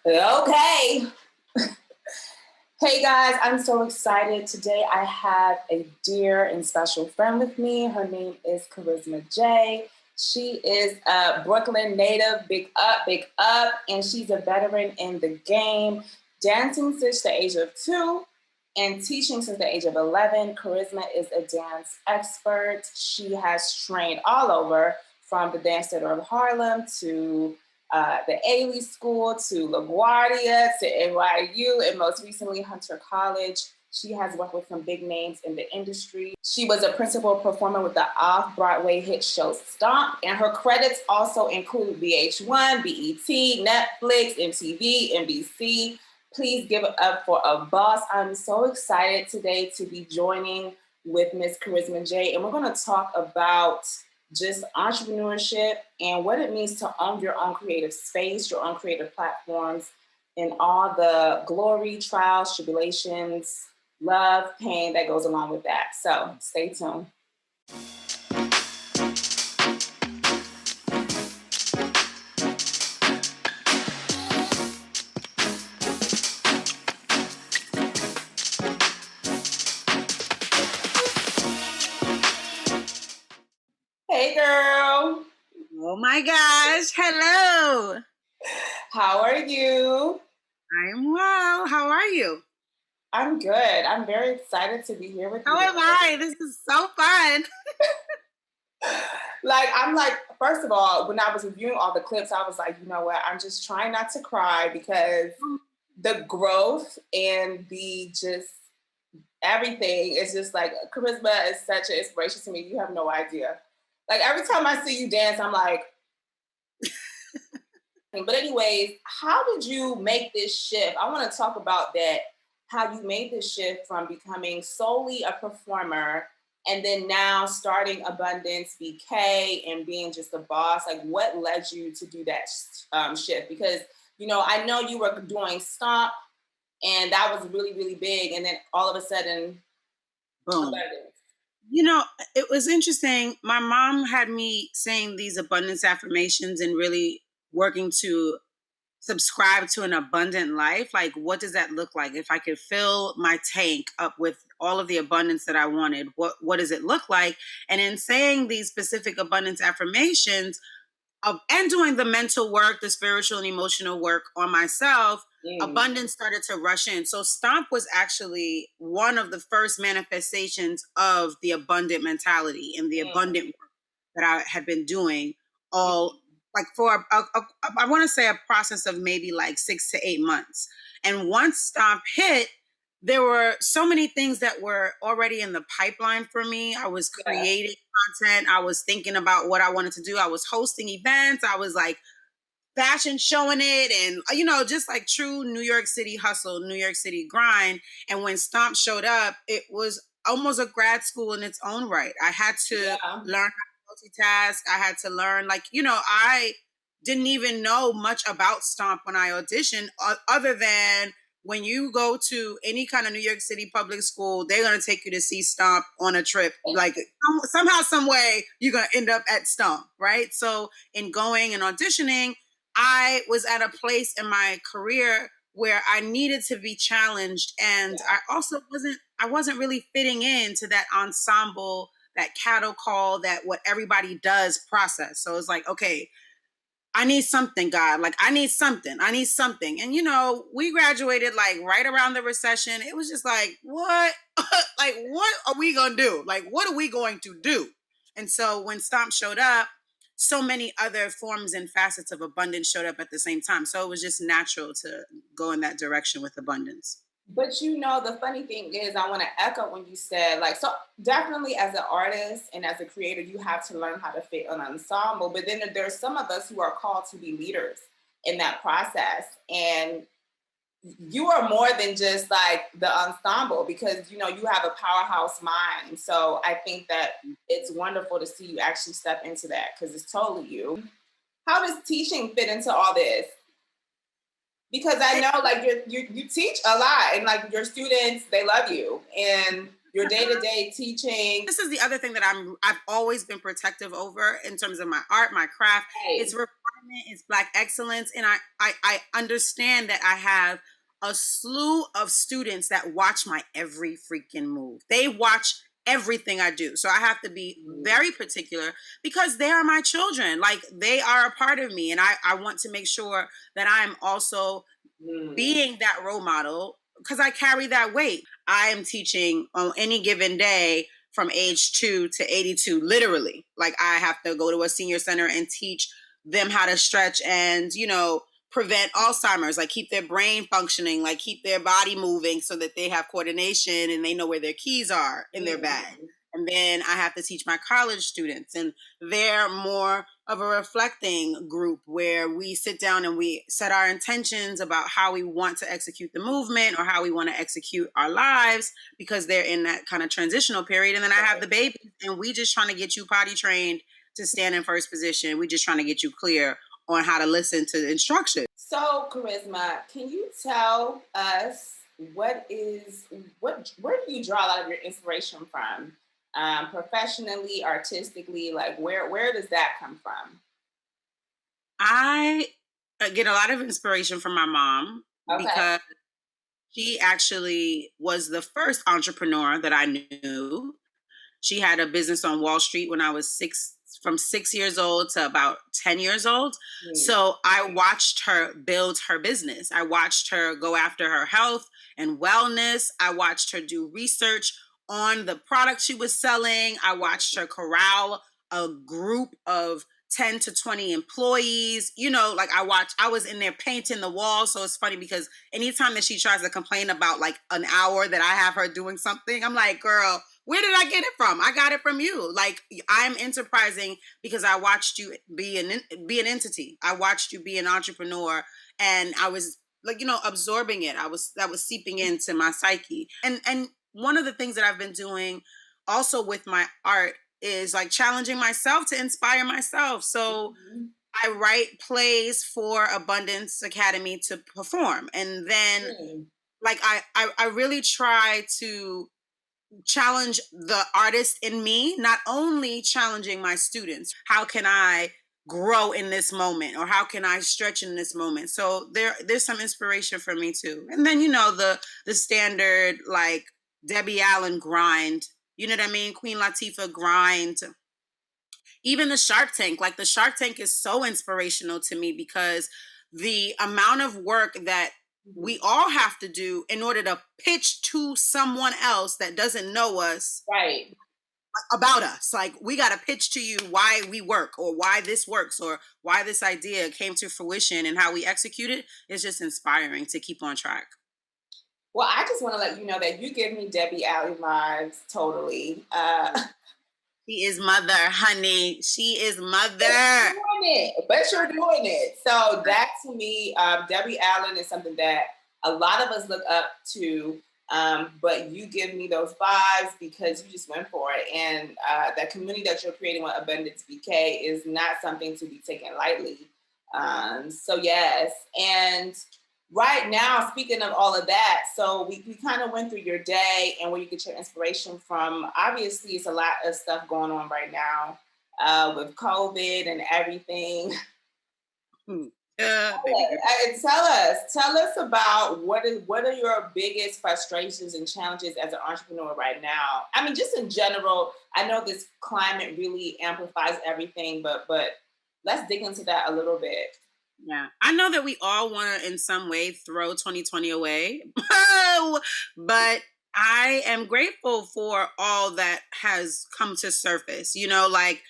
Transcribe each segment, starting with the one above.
Okay. Hey guys, I'm so excited. Today I have a dear and special friend with me. Her name is Karisma Jay. She is a Brooklyn native, big up, and she's a veteran in the game, dancing since the age of 2 and teaching since the age of 11. Karisma is a dance expert. She has trained all over, from the Dance Theater of Harlem to the Ailey School to LaGuardia to NYU, and most recently Hunter College. She has worked with some big names in the industry. She was a principal performer with the OFF Broadway hit show STOMP, and her credits also include VH1, BET, Netflix, MTV, NBC. Please give it up for a boss. I'm so excited today to be joining with Miss Karisma Jay, and we're going to talk about just entrepreneurship and what it means to own your own creative space, your own creative platforms, and all the glory, trials, tribulations, love, pain that goes along with that. So stay tuned. Hey, girl. Oh my gosh. Hello. How are you? I'm well. How are you? I'm good. I'm very excited to be here with you. How am I? This is so fun. I'm like, first of all, when I was reviewing all the clips, I was like, you know what? I'm just trying not to cry because the growth and the just everything is just like, Karisma is such an inspiration to me. You have no idea. Like every time I see you dance, I'm like, but anyways, how did you make this shift? I want to talk about that, how you made this shift from becoming solely a performer and then now starting Abundance BK and being just a boss. Like what led you to do that shift? Because, you know, I know you were doing STOMP and that was really, really big. And then all of a sudden, boom. Abundance. You know, it was interesting. My mom had me saying these abundance affirmations and really working to subscribe to an abundant life. Like, what does that look like? If I could fill my tank up with all of the abundance that I wanted, what does it look like? And in saying these specific abundance affirmations and doing the mental work, the spiritual and emotional work on myself, abundance started to rush in. So STOMP was actually one of the first manifestations of the abundant mentality and the abundant work that I had been doing all like for I want to say a process of maybe like 6 to 8 months. And once STOMP hit, there were so many things that were already in the pipeline for me. I was creating content. I was thinking about what I wanted to do. I was hosting events. I was like fashion showing it and, you know, just like true New York City hustle, New York City grind. And when STOMP showed up, it was almost a grad school in its own right. I had to learn how to multitask. I had to learn, like, you know, I didn't even know much about STOMP when I auditioned, other than when you go to any kind of New York City public school, they're going to take you to see STOMP on a trip. Like somehow, some way, you're going to end up at STOMP, right? So in going and auditioning, I was at a place in my career where I needed to be challenged. And I also wasn't really fitting into that ensemble, that cattle call, that what everybody does process. So it's like, okay, I need something, God. Like, I need something. And, you know, we graduated like right around the recession. It was just like, what? Like, what are we going to do? Like, what are we going to do? And so when STOMP showed up, so many other forms and facets of abundance showed up at the same time. So it was just natural to go in that direction with abundance. But you know, the funny thing is, I want to echo when you said, like, so definitely as an artist and as a creator, you have to learn how to fit an ensemble. But then there's some of us who are called to be leaders in that process. And you are more than just like the ensemble because, you know, you have a powerhouse mind. So I think that it's wonderful to see you actually step into that because it's totally you. How does teaching fit into all this? Because I know like you teach a lot and like your students, they love you and your day-to-day teaching. This is the other thing that I've always been protective over in terms of my art, my craft. It's required it's Black excellence. And I understand that I have a slew of students that watch my every freaking move. They watch everything I do. So I have to be very particular because they are my children. Like, they are a part of me. And I want to make sure that I'm also being that role model because I carry that weight. I am teaching on any given day from age 2 to 82, literally. Like, I have to go to a senior center and teach them how to stretch and, prevent Alzheimer's, like keep their brain functioning, like keep their body moving so that they have coordination and they know where their keys are in their bag. And then I have to teach my college students, and they're more of a reflecting group where we sit down and we set our intentions about how we want to execute the movement or how we want to execute our lives because they're in that kind of transitional period. And then I have the babies, and we just trying to get you potty trained to stand in first position. We just trying to get you clear on how to listen to the instructions. So, Karisma, can you tell us where do you draw a lot of your inspiration from? Professionally, artistically, like where does that come from? I get a lot of inspiration from my mom because she actually was the first entrepreneur that I knew. She had a business on Wall Street when I was from 6 years old to about 10 years old. So I watched her build her business. I watched her go after her health and wellness. I watched her do research on the product she was selling. I watched her corral a group of 10 to 20 employees. I was in there painting the walls. So it's funny because anytime that she tries to complain about like an hour that I have her doing something, I'm like, girl, where did I get it from? I got it from you. Like, I'm enterprising because I watched you be an entity. I watched you be an entrepreneur, and I was like, absorbing it. That was seeping into my psyche. And one of the things that I've been doing also with my art is like challenging myself to inspire myself. So I write plays for Abundance Academy to perform. And then like I really try to challenge the artist in me, not only challenging my students. How can I grow in this moment, or how can I stretch in this moment? So there's some inspiration for me too. And then the standard like Debbie Allen grind, you know what I mean? Queen Latifah grind. Even the Shark Tank, like the Shark Tank is so inspirational to me because the amount of work that we all have to do in order to pitch to someone else that doesn't know us about us. Like, we got to pitch to you why we work, or why this works, or why this idea came to fruition, and how we execute it is just inspiring to keep on track. Well, I just want to let you know that you give me Debbie Allen vibes totally. She is mother, honey. She is mother. But you're doing it. So that to me, Debbie Allen is something that a lot of us look up to, but you give me those vibes because you just went for it. And that community that you're creating with Abundance BK is not something to be taken lightly. So yes. And right now, speaking of all of that, so we kind of went through your day and where you get your inspiration from. Obviously, it's a lot of stuff going on right now with COVID and everything. Tell us about what are your biggest frustrations and challenges as an entrepreneur right now? I mean, just in general, I know this climate really amplifies everything, but let's dig into that a little bit. Yeah, I know that we all want to in some way throw 2020 away, but I am grateful for all that has come to surface. Like,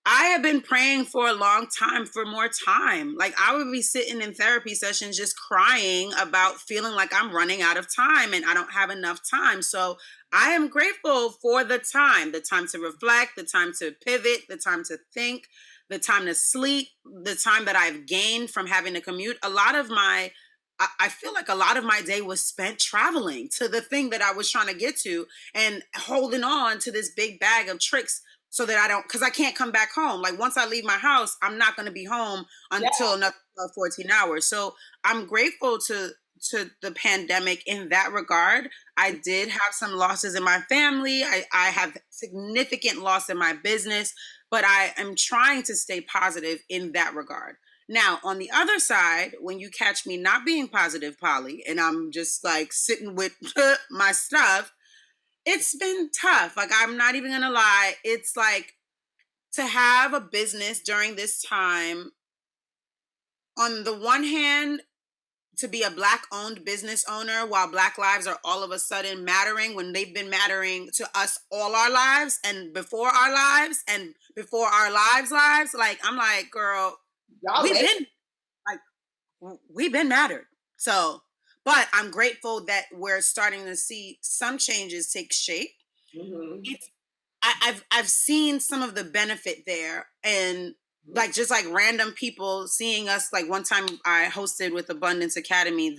I have been praying for a long time for more time. Like, I would be sitting in therapy sessions just crying about feeling like I'm running out of time and I don't have enough time. So I am grateful for the time to reflect, the time to pivot, the time to think, the time to sleep, the time that I've gained from having to commute. I feel like a lot of my day was spent traveling to the thing that I was trying to get to and holding on to this big bag of tricks so that because I can't come back home. Like, once I leave my house, I'm not going to be home until another 14 hours. So I'm grateful to the pandemic in that regard. I did have some losses in my family. I have significant loss in my business, but I am trying to stay positive in that regard. Now, on the other side, when you catch me not being positive Polly, and I'm just like sitting with my stuff, it's been tough. Like, I'm not even gonna lie. It's like to have a business during this time, on the one hand, to be a Black owned business owner while Black lives are all of a sudden mattering when they've been mattering to us all our lives and before our lives and before our lives. Like, I'm like, girl, we've been mattered. So, but I'm grateful that we're starting to see some changes take shape. Mm-hmm. I've seen some of the benefit there, and like just like random people seeing us. Like one time I hosted with Abundance Academy,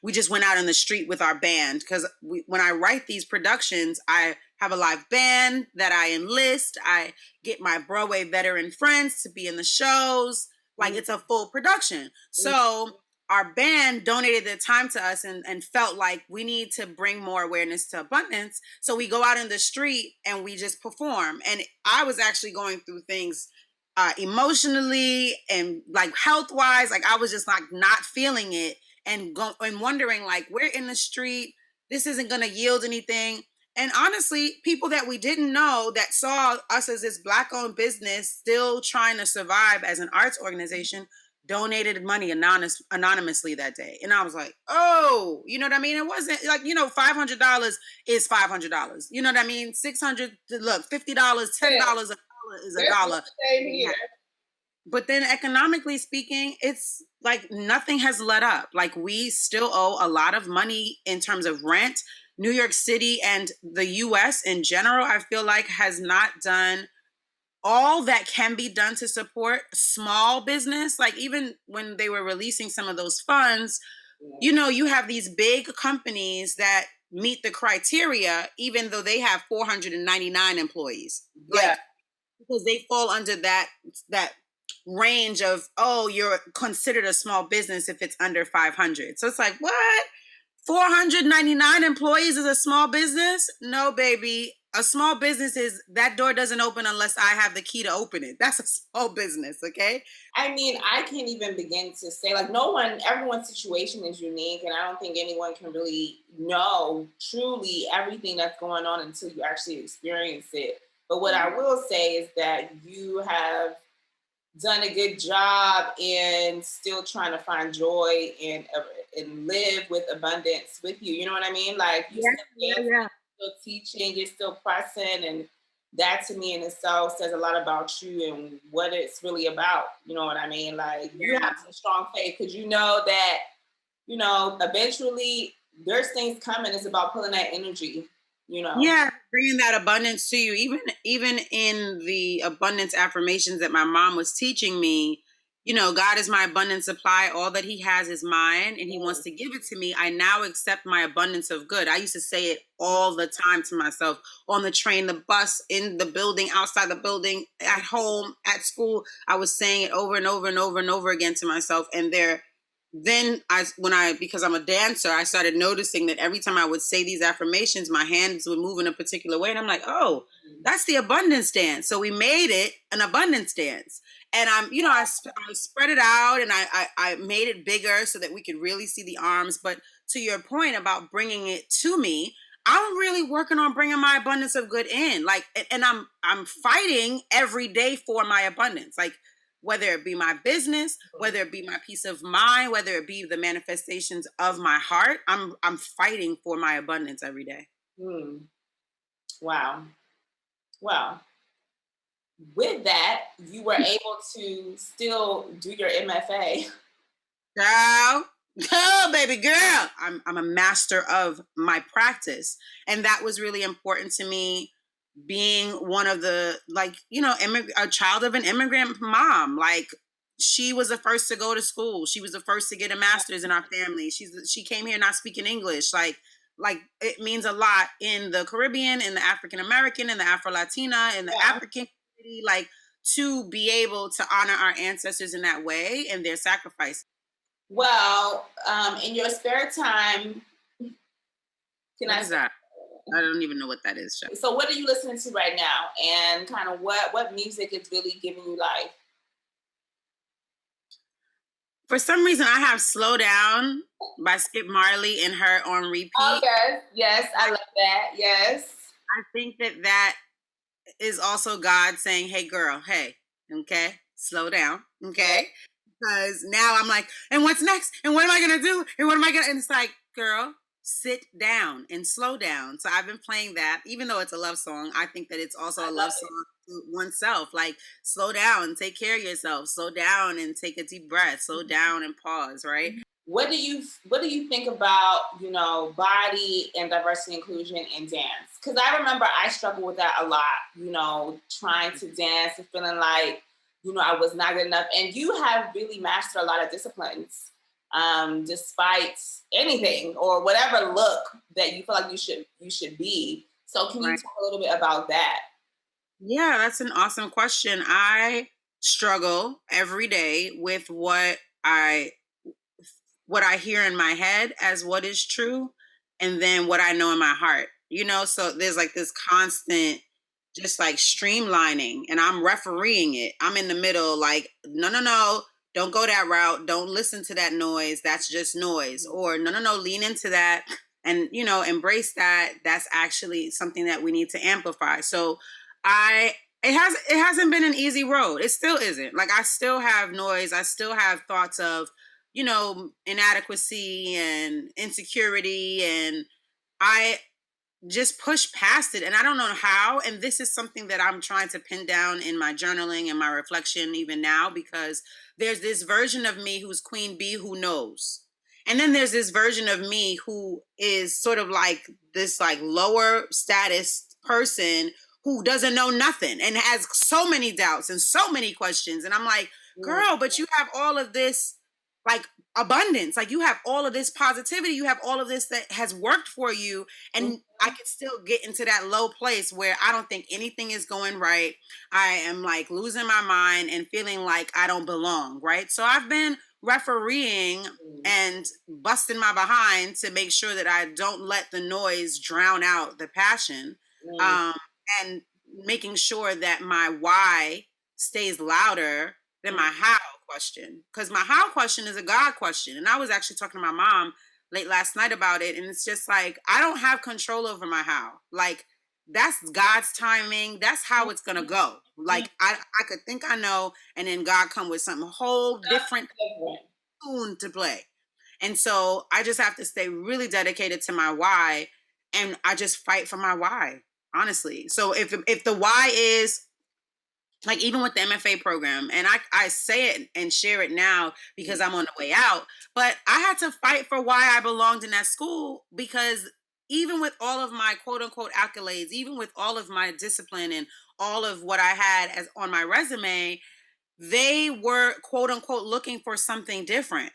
we just went out in the street with our band, because when I write these productions, I have a live band that I enlist. I get my Broadway veteran friends to be in the shows. Like, it's a full production. So our band donated their time to us and felt like we need to bring more awareness to abundance. So we go out in the street and we just perform. And I was actually going through things emotionally and like health-wise. Like, I was just like not feeling it and wondering, like, we're in the street. This isn't going to yield anything. And honestly, people that we didn't know that saw us as this Black-owned business still trying to survive as an arts organization donated money anonymously that day. And I was like, oh, you know what I mean? It wasn't like, $500 is $500. You know what I mean? $600, look, $50, $10 is a dollar. Same here. But then economically speaking, it's like nothing has let up. Like, we still owe a lot of money in terms of rent. New York City and the US in general, I feel like, has not done all that can be done to support small business. Like, even when they were releasing some of those funds, you have these big companies that meet the criteria, even though they have 499 employees. Like, because they fall under that range of, oh, you're considered a small business if it's under 500. So it's like, what? 499 employees is a small business? No, baby. A small business is, that door doesn't open unless I have the key to open it. That's a small business, okay? I mean, I can't even begin to say, like, everyone's situation is unique, and I don't think anyone can really know truly everything that's going on until you actually experience it. But what I will say is that you have done a good job in still trying to find joy and live with abundance with you. You know what I mean? Like, you're still teaching, you're still pressing, and that to me in itself says a lot about you and what it's really about. You know what I mean? Like, you have some strong faith because you know that, eventually there's things coming. It's about pulling that energy. Yeah, bringing that abundance to you. Even in the abundance affirmations that my mom was teaching me, God is my abundant supply. All that he has is mine, and he wants to give it to me. I now accept my abundance of good. I used to say it all the time to myself, on the train, the bus, in the building, outside the building, at home, at school. I was saying it over and over and over and over again to myself. And because I'm a dancer, I started noticing that every time I would say these affirmations, my hands would move in a particular way. And I'm like, oh, that's the abundance dance. So we made it an abundance dance. And I spread it out, and I made it bigger so that we could really see the arms. But to your point about bringing it to me, I'm really working on bringing my abundance of good in. Like, and I'm fighting every day for my abundance. Like, whether it be my business, whether it be my peace of mind, whether it be the manifestations of my heart, I'm fighting for my abundance every day. Wow. Well, with that, you were able to still do your MFA. Girl, oh, baby girl. I'm a master of my practice. And that was really important to me, being one of the, a child of an immigrant mom. Like, she was the first to go to school. She was the first to get a master's in our family. She came here not speaking English. Like it means a lot in the Caribbean, in the African American, in the Afro-Latina, in the African community, like, to be able to honor our ancestors in that way and their sacrifice. Well, in your spare time, I don't even know what that is. So what are you listening to right now? And kind of what music is really giving you life? For some reason, I have Slow Down by Skip Marley and her on repeat. Oh, yes. Yes, I love that. Yes. I think that is also God saying, hey, girl, hey, okay, slow down, okay? Because now I'm like, and what's next? And what am I going to do? And what am I going to? And it's like, girl, sit down and slow down. So I've been playing that, even though it's a love song. I think that it's also a love song to oneself. Like, slow down and take care of yourself. Slow down and take a deep breath. Slow down and pause, right? What do you think about, body and diversity inclusion in dance? Because I remember I struggled with that a lot, trying to dance and feeling like, I was not good enough. And you have really mastered a lot of disciplines, despite anything or whatever look that you feel like you should be. So can you talk a little bit about that? Yeah, that's an awesome question. I struggle every day with what I hear in my head as what is true, and then what I know in my heart, so there's like this constant, just like streamlining, and I'm refereeing it. I'm in the middle, like, no, don't go that route. Don't listen to that noise. That's just noise. Or no, lean into that and, embrace that. That's actually something that we need to amplify. So it hasn't been an easy road. It still isn't. Like, I still have noise. I still have thoughts of, inadequacy and insecurity, and I just push past it, and I don't know how. And this is something that I'm trying to pin down in my journaling and my reflection even now, because there's this version of me who's Queen Bee who knows. And then there's this version of me who is sort of like this like lower status person who doesn't know nothing and has so many doubts and so many questions. And I'm like, girl, but you have all of this like abundance, like you have all of this positivity, you have all of this that has worked for you, and I can still get into that low place where I don't think anything is going right. I am like losing my mind and feeling like I don't belong, right? So I've been refereeing and busting my behind to make sure that I don't let the noise drown out the passion, and making sure that my why stays louder than my how question. Because my how question is a God question. And I was actually talking to my mom late last night about it. And it's just like, I don't have control over my how. Like, that's God's timing. That's how it's going to go. Like, I could think I know, and then God come with something whole different tune to play. And so I just have to stay really dedicated to my why. And I just fight for my why, honestly. So if the why is, like, even with the MFA program, and I say it and share it now because I'm on the way out, but I had to fight for why I belonged in that school, because even with all of my quote unquote accolades, even with all of my discipline and all of what I had as on my resume, they were quote unquote looking for something different.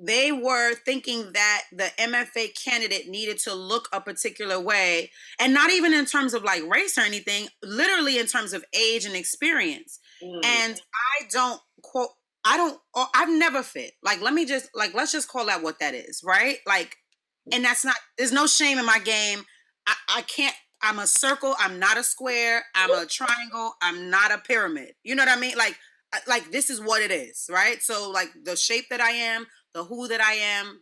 They were thinking that the MFA candidate needed to look a particular way, and not even in terms of like race or anything, literally in terms of age and experience. And I've never fit. Like, let's just call that what that is, right? Like, and there's no shame in my game. I can't, I'm a circle, I'm not a square, I'm a triangle, I'm not a pyramid. You know what I mean? Like this is what it is, right? So like the shape that I am, the who that I am,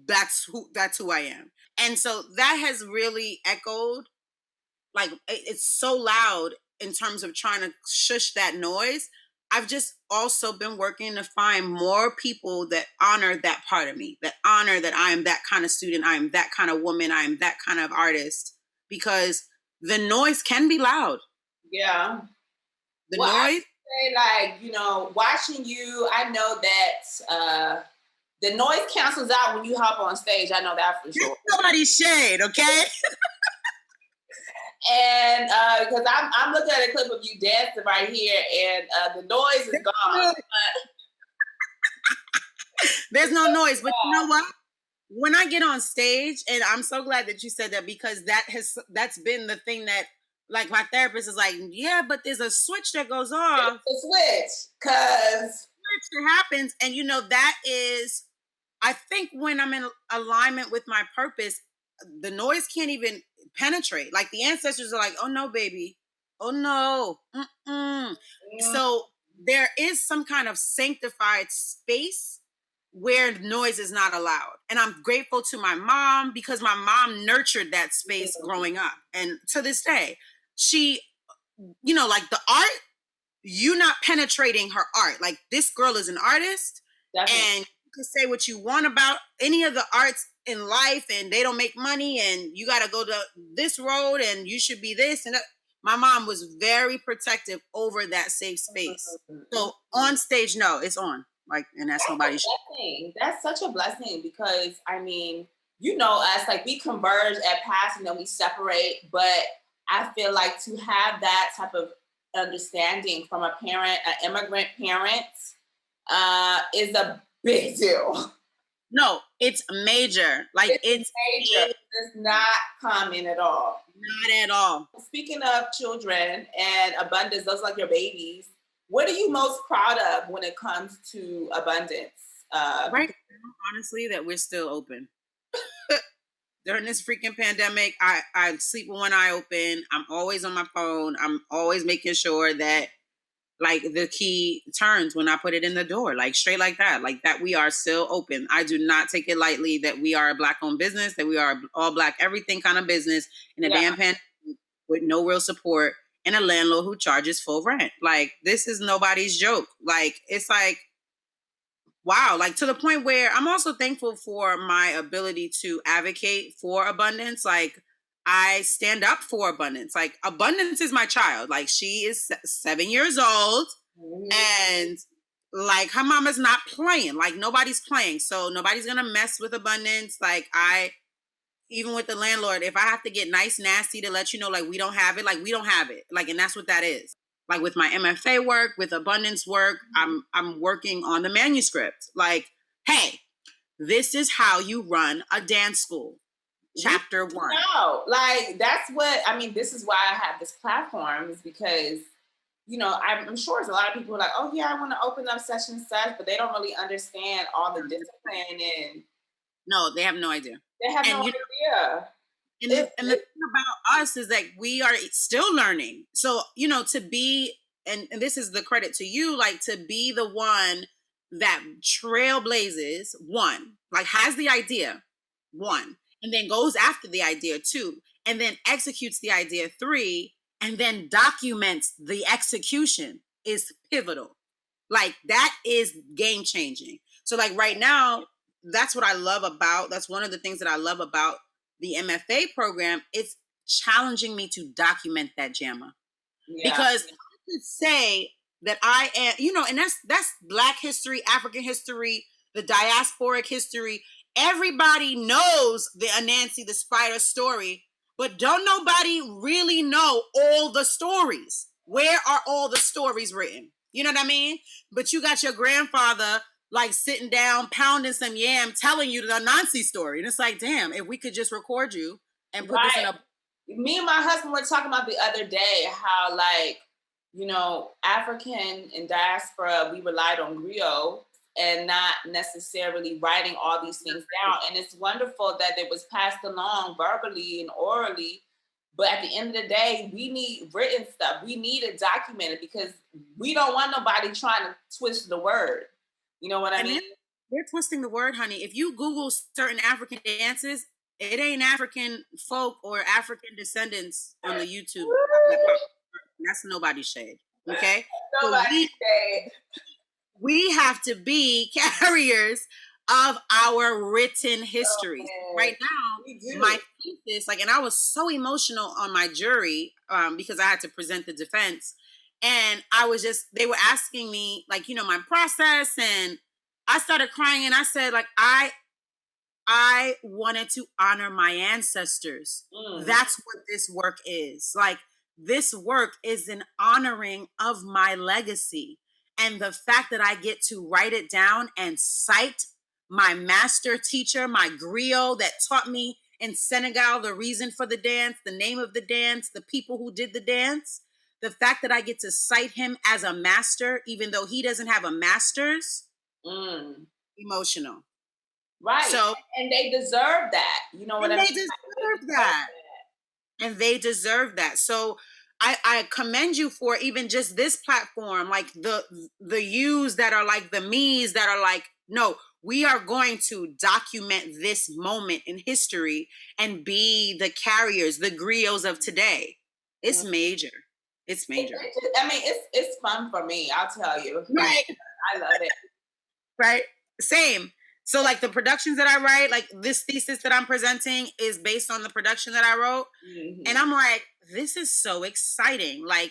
that's who I am. And so that has really echoed, like it's so loud in terms of trying to shush that noise. I've just also been working to find more people that honor that part of me, that honor that I am that kind of student, I am that kind of woman, I am that kind of artist, because the noise can be loud. Yeah. The noise? Like, watching you, I know that the noise cancels out when you hop on stage. I know that for sure. Nobody's shade, okay? And because I'm looking at a clip of you dancing right here, and the noise is gone. There's no noise, but you know what? When I get on stage, and I'm so glad that you said that, because that's been the thing that, like, my therapist is like, yeah, but there's a switch that goes off. It's a switch, because switch happens, and that is, I think when I'm in alignment with my purpose, the noise can't even penetrate. Like, the ancestors are like, oh no, baby, oh no. So there is some kind of sanctified space where noise is not allowed. And I'm grateful to my mom because my mom nurtured that space growing up. And to this day, she, you know, like the art, you not penetrating her art. Like, this girl is an artist. Definitely. And you can say what you want about any of the arts in life, and they don't make money, and you got to go to this road, and you should be this and that. My mom was very protective over that safe space. So on stage, no, it's on. Like, and that's nobody's blessing. That's such a blessing because, I mean, you know us, like, we converge at pass and then we separate. But I feel like to have that type of understanding from a parent, an immigrant parent, is a big deal. No, it's major. Like, it's major. It's not common at all. Not at all. Speaking of children and abundance, those are like your babies. What are you most proud of when it comes to abundance? Right now, honestly, that we're still open. During this freaking pandemic, I sleep with one eye open. I'm always on my phone. I'm always making sure that, like, the key turns when I put it in the door, like, straight like that. Like, that we are still open. I do not take it lightly that we are a Black-owned business, that we are all Black, everything kind of business in a damn pandemic with no real support and a landlord who charges full rent. Like, this is nobody's joke. Like, it's like, wow. Like, to the point where I'm also thankful for my ability to advocate for abundance. Like, I stand up for abundance. Like, abundance is my child. Like, she is 7 years old, and like, her mama's not playing. Like, nobody's playing. So nobody's going to mess with abundance. Like, even with the landlord, if I have to get nice, nasty to let you know, like, we don't have it, like, we don't have it. Like, and that's what that is. Like, with my MFA work, with abundance work, I'm working on the manuscript. Like, hey, this is how you run a dance school. Chapter 1. No, like, that's what, I mean, this is why I have this platform, is because, you know, I'm sure there's a lot of people who are like, oh yeah, I want to open up such and such, but they don't really understand all the discipline and. No, they have no idea. They have no idea. And the thing about us is that we are still learning. So, you know, to be, and this is the credit to you, like, to be the one that trailblazes, one, like, has the idea, one, and then goes after the idea, 2, and then executes the idea, 3, and then documents the execution, is pivotal. Like, that is game changing. So, like, right now, that's what I love about, that's one of the things that I love about the MFA program. It's challenging me to document that, Jamma. Yeah. Because I could say that I am, you know, and that's Black history, African history, the diasporic history. Everybody knows the Anansi the Spider story, but don't nobody really know all the stories. Where are all the stories written? You know what I mean? But you got your grandfather, like, sitting down, pounding some yam, telling you the Anansi story. And it's like, damn, if we could just record you and put this in a... Me and my husband were talking about the other day how, like, you know, African and diaspora, we relied on griot and not necessarily writing all these things down. And it's wonderful that it was passed along verbally and orally. But at the end of the day, we need written stuff. We need it documented because we don't want nobody trying to twist the word. You know what I mean? They're twisting the word, honey. If you Google certain African dances, it ain't African folk or African descendants on the YouTube. That's nobody's shade. Okay? Nobody's shade. We have to be carriers of our written histories. Right now, my thesis, like, and I was so emotional on my jury because I had to present the defense. And I was just, they were asking me, like, you know, my process, and I started crying, and I said, like, I wanted to honor my ancestors. That's what this work is. Like, this work is an honoring of my legacy. And the fact that I get to write it down and cite my master teacher, my griot that taught me in Senegal the reason for the dance, the name of the dance, the people who did the dance, the fact that I get to cite him as a master, even though he doesn't have a master's, emotional. Right. So, and they deserve that. You know what I mean? They deserve that. And they deserve that. So I commend you for even just this platform, like the yous that are like the me's that are like, no, we are going to document this moment in history and be the carriers, the griots of today. It's major. It's major. I mean, it's fun for me, I'll tell you. Right. I love it. Right. Same. So like the productions that I write, like this thesis that I'm presenting is based on the production that I wrote. Mm-hmm. And I'm like, this is so exciting. Like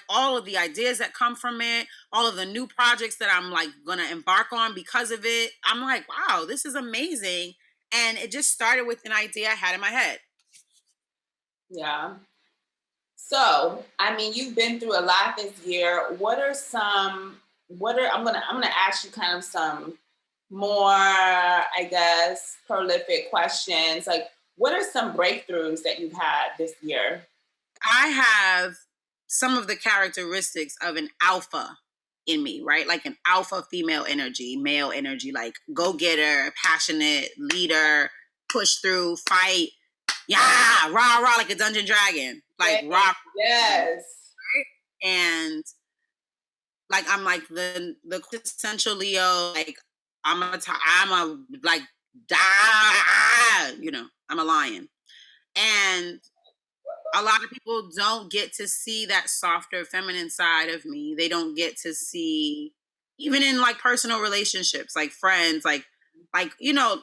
all of the ideas that come from it, all of the new projects that I'm like going to embark on because of it. I'm like, wow, this is amazing. And it just started with an idea I had in my head. Yeah. So, I mean, you've been through a lot this year. I'm gonna ask you kind of some more, I guess, prolific questions. Like, what are some breakthroughs that you've had this year? I have some of the characteristics of an alpha in me, right? Like an alpha female energy, male energy, like go-getter, passionate, leader, push through, fight. Yeah, rah, rah, like a Dungeon Dragon. Like, rock. Yes. Right? And like, I'm like the quintessential Leo, like, I'm a like, you know, I'm a lion. And a lot of people don't get to see that softer feminine side of me. They don't get to see, even in like personal relationships, like friends, like, you know,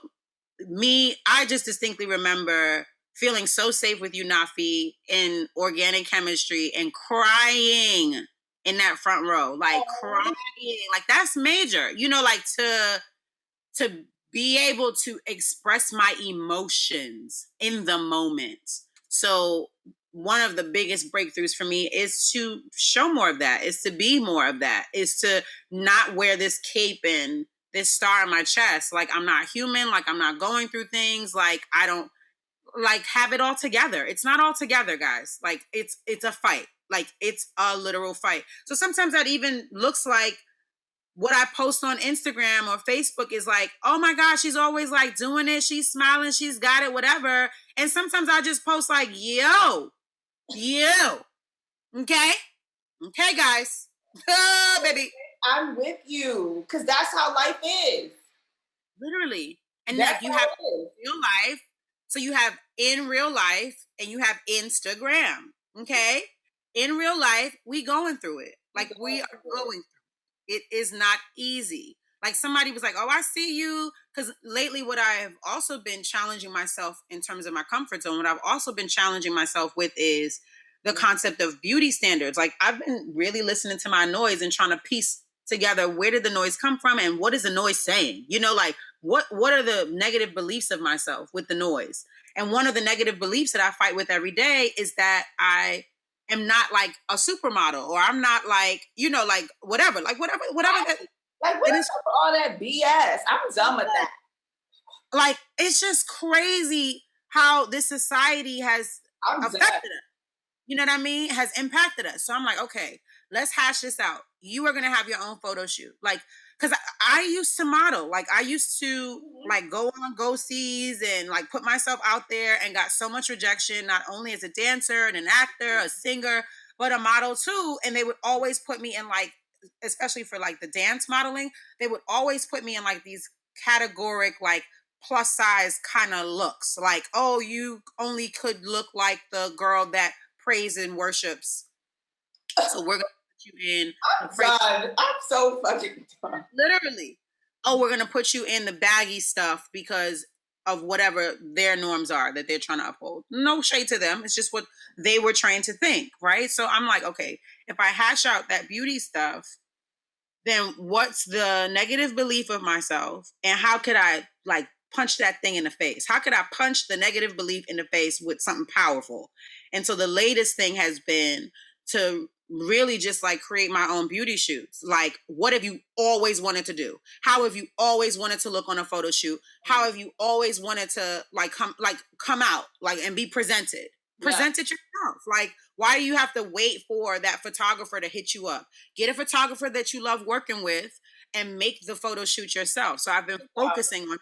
me, I just distinctly remember feeling so safe with you, Nafi, in organic chemistry and crying in that front row, like crying, like that's major, you know, like to be able to express my emotions in the moment. So one of the biggest breakthroughs for me is to show more of that, is to be more of that, is to not wear this cape and this star on my chest. Like I'm not human, like I'm not going through things, like I don't like have it all together. It's not all together, guys. Like it's a fight. Like it's a literal fight. So sometimes that even looks like what I post on Instagram or Facebook is like, oh my gosh, she's always like doing it. She's smiling. She's got it, whatever. And sometimes I just post like, yo. Okay, guys. Oh, baby. I'm with you. Because that's how life is. Literally. And like you have real life. So you have in real life and you have Instagram. Okay. In real life, we going through it. Like we are going through it. It is not easy. Like somebody was like, oh, I see you. Because lately what I have also been challenging myself in terms of my comfort zone, what I've also been challenging myself with is the concept of beauty standards. Like I've been really listening to my noise and trying to piece together where did the noise come from and what is the noise saying? You know, like what are the negative beliefs of myself with the noise? And one of the negative beliefs that I fight with every day is that I am not like a supermodel, or I'm not like, you know, like whatever. That, like what is all that BS? I'm done with that. Like it's just crazy how this society has affected us. You know what I mean? Has impacted us. So I'm like, okay, let's hash this out. You are going to have your own photo shoot. Like, because I used to model. Like, I used to, like, go on go-sees and, like, put myself out there and got so much rejection, not only as a dancer and an actor, a singer, but a model, too. And they would always put me in, like, especially for, like, the dance modeling, they would always put me in, like, these categoric, like, plus-size kind of looks. Like, oh, you only could look like the girl that praise and worships. So we're gonna put you in. I'm so fucking done. Literally. Oh, we're gonna put you in the baggy stuff because of whatever their norms are that they're trying to uphold. No shade to them. It's just what they were trained to think, right? So I'm like, okay, if I hash out that beauty stuff, then what's the negative belief of myself, and how could I like punch that thing in the face? How could I punch the negative belief in the face with something powerful? And so the latest thing has been to really just like create my own beauty shoots. Like, what have you always wanted to do? How have you always wanted to look on a photo shoot? How have you always wanted to come out like and be presented? Present it yourself. Like, why do you have to wait for that photographer to hit you up? Get a photographer that you love working with and make the photo shoot yourself. So I've been focusing on that.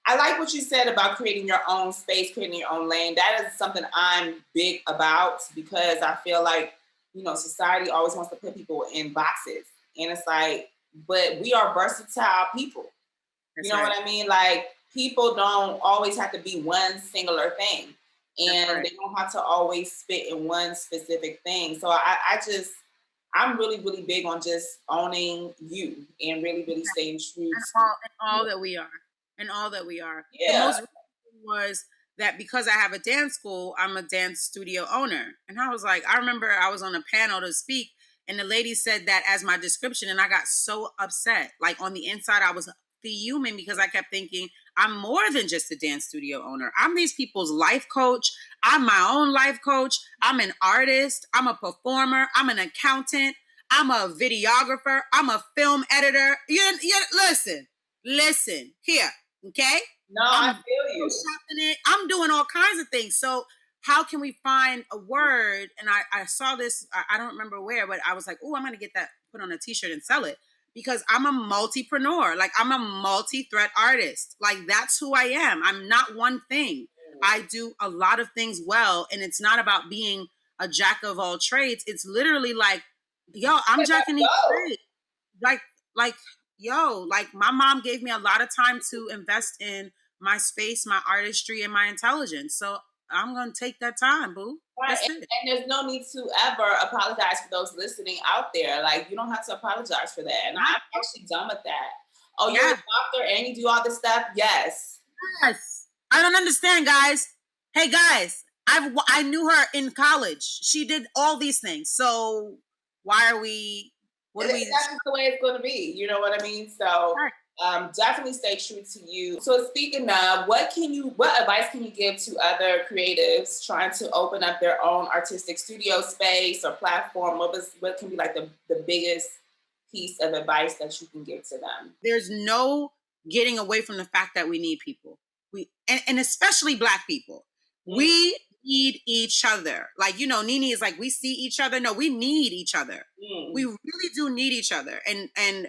I like what you said about creating your own space, creating your own lane. That is something I'm big about because I feel like, you know, society always wants to put people in boxes. And it's like, but we are versatile people. You know what I mean? Like, people don't always have to be one singular thing. And they don't have to always spit in one specific thing. So I'm really, really big on just owning you and really, really staying true to all that we are. And all that we are. Yeah. The most recent was that because I have a dance school, I'm a dance studio owner. And I was like, I remember I was on a panel to speak, and the lady said that as my description, and I got so upset. Like, on the inside, I was fuming because I kept thinking, I'm more than just a dance studio owner. I'm these people's life coach. I'm my own life coach. I'm an artist. I'm a performer. I'm an accountant. I'm a videographer. I'm a film editor. Listen here, okay? No, I feel you. I'm doing all kinds of things. So how can we find a word? And I saw this, I don't remember where, but I was like, oh, I'm going to get that put on a t-shirt and sell it. Because I'm a multipreneur. Like, I'm a multi-threat artist. Like, that's who I am. I'm not one thing. I do a lot of things well. And it's not about being a jack of all trades. It's literally like, yo, I'm jacking these trades. Like, my mom gave me a lot of time to invest in my space, my artistry, and my intelligence. So I'm going to take that time, boo. Right. And there's no need to ever apologize for those listening out there. Like, you don't have to apologize for that. And I'm actually done with that. Oh, you're a doctor and you do all this stuff? Yes. Yes. I don't understand, guys. Hey, guys, I knew her in college. She did all these things. So why are we... That's the way it's going to be. You know what I mean? So definitely stay true to you. So speaking of, what advice can you give to other creatives trying to open up their own artistic studio space or platform? What can be like the biggest piece of advice that you can give to them? There's no getting away from the fact that we need people. And especially Black people. Mm. We need each other. Like, Nene is like, we see each other. No, we need each other. Mm. We really do need each other. And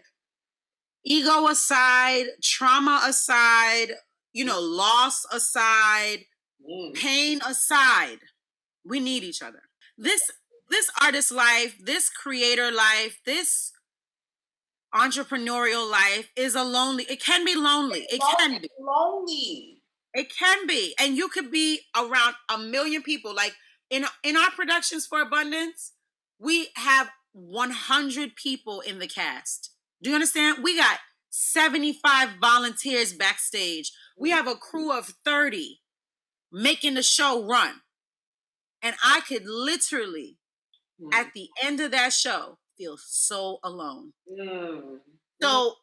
ego aside, trauma aside, loss aside, pain aside, we need each other. This artist life, this creator life, this entrepreneurial life is it can be lonely. It can be lonely. It can be. And you could be around 1 million people. Like in our productions for Abundance, we have 100 people in the cast. Do you understand? We got 75 volunteers backstage. We have a crew of 30 making the show run. And I could literally, at the end of that show, feel so alone. Mm. So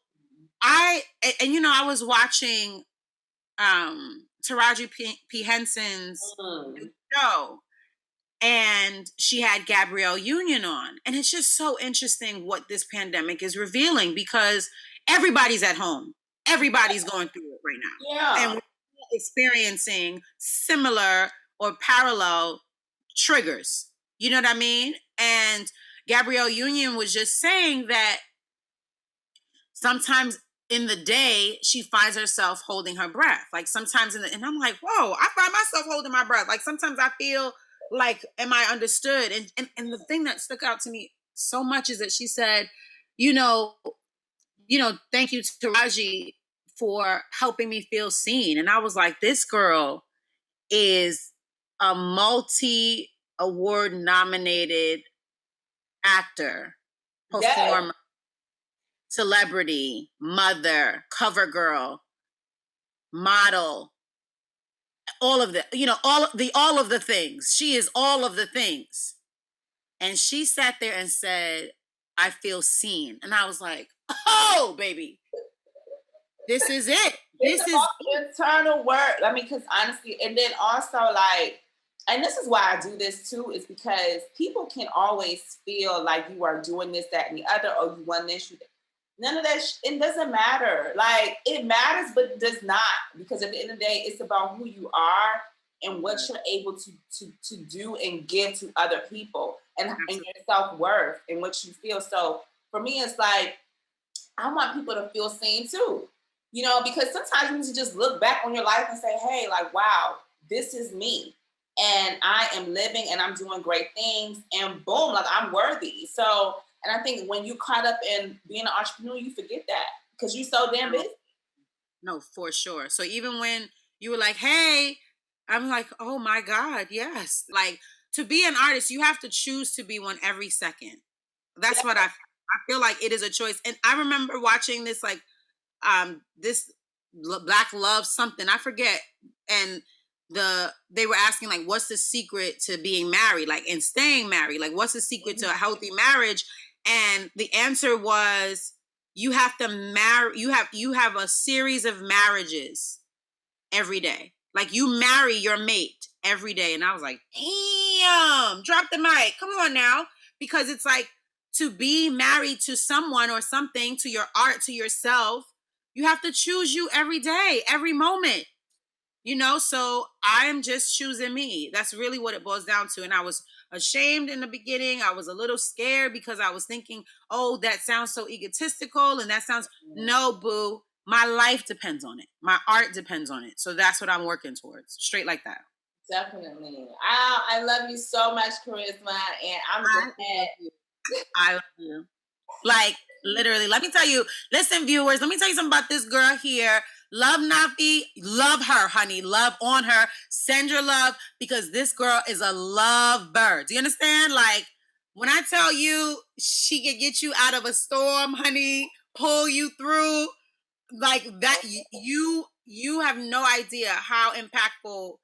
I was watching Taraji P. Henson's show, and she had Gabrielle Union on. And it's just so interesting what this pandemic is revealing, because everybody's at home. Everybody's going through it right now. Yeah. And we're experiencing similar or parallel triggers. You know what I mean? And Gabrielle Union was just saying that sometimes in the day, she finds herself holding her breath. Like sometimes and I'm like, whoa, I find myself holding my breath. Like sometimes I feel like, am I understood? And the thing that stuck out to me so much is that she said, thank you to Taraji for helping me feel seen. And I was like, this girl is a multi-award nominated actor, performer, celebrity, mother, cover girl, model, all of the, all of the things. She is all of the things. And she sat there and said, I feel seen. And I was like, oh, baby, this is it. This is internal work. I mean, because honestly, and then also and this is why I do this too, is because people can always feel like you are doing this, that, and the other, or you won this, none of that, it doesn't matter. Like, it matters, but it does not. Because at the end of the day, it's about who you are and what you're able to do and give to other people, and your self-worth and what you feel. So for me, it's like, I want people to feel seen too. Because sometimes you need to just look back on your life and say, hey, like, wow, this is me. And I am living and I'm doing great things. And boom, like, I'm worthy. So, and I think when you caught up in being an entrepreneur, you forget that because you're so damn busy. No, for sure. So even when you were like, hey, I'm like, oh my God, yes. Like, to be an artist, you have to choose to be one every second. That's what I feel like it is a choice. And I remember watching this, like, this Black Love something, I forget. And they were asking, like, what's the secret to being married, like, and staying married? Like, what's the secret to a healthy marriage? And the answer was, you have to marry, you have a series of marriages every day. Like, you marry your mate every day. And I was like, damn, drop the mic. Come on now. Because it's like, to be married to someone or something, to your art, to yourself, you have to choose you every day, every moment. You know, so I'm just choosing me. That's really what it boils down to. And I was ashamed in the beginning. I was a little scared because I was thinking, oh, that sounds so egotistical. And that sounds, no, boo. My life depends on it. My art depends on it. So that's what I'm working towards. Straight like that. Definitely. I love you so much, Karisma. And I'm glad. I love you. Like, literally, let me tell you, listen, viewers, let me tell you something about this girl here. Love Nafi, love her, honey, love on her, send your love, because this girl is a love bird. Do you understand? Like, when I tell you she can get you out of a storm, honey, pull you through, like that, you have no idea how impactful.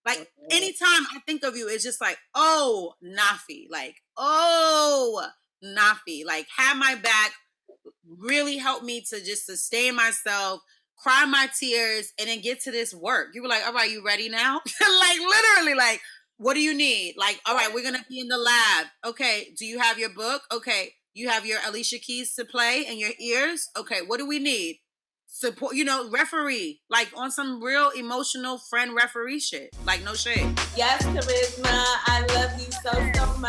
Like, anytime I think of you, it's just like, oh, Nafi, like, oh, Nafi, like, have my back, really helped me to just sustain myself, cry my tears, and then get to this work. You were like, all right, you ready now? Like, literally, like, what do you need? Like, all right, we're going to be in the lab. Okay, do you have your book? Okay, you have your Alicia Keys to play in your ears? Okay, what do we need? Support, you know, referee, like on some real emotional friend referee shit. Like, no shade. Yes, Karisma, I love you so much.